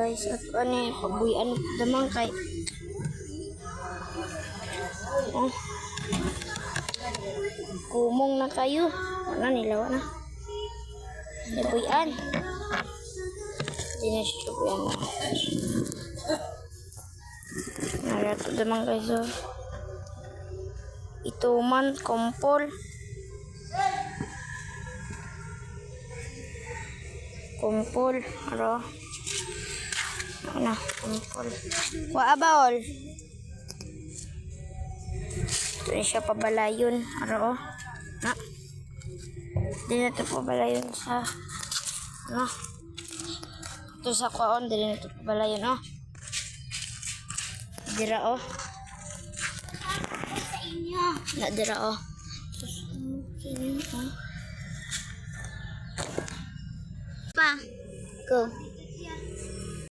guys. At ano pabuyan damang kay. Oh. Kumong na kayo. Wala nilaw na. Pabuyan. Hindi na siya pabuyan na. Narato damang guys. Oh. Ito man kompol. Kumpul, aro. Ano, kumpul. Wa abaol. Ito na siya pabalayon, aro. Na. Di na ito pabalayon sa, ano. Ito sa kwaon, di na ito pabalayon, oh. Dira, oh. Sa inyo. Na, dira, oh. Sa inyo, oh. Pa, go.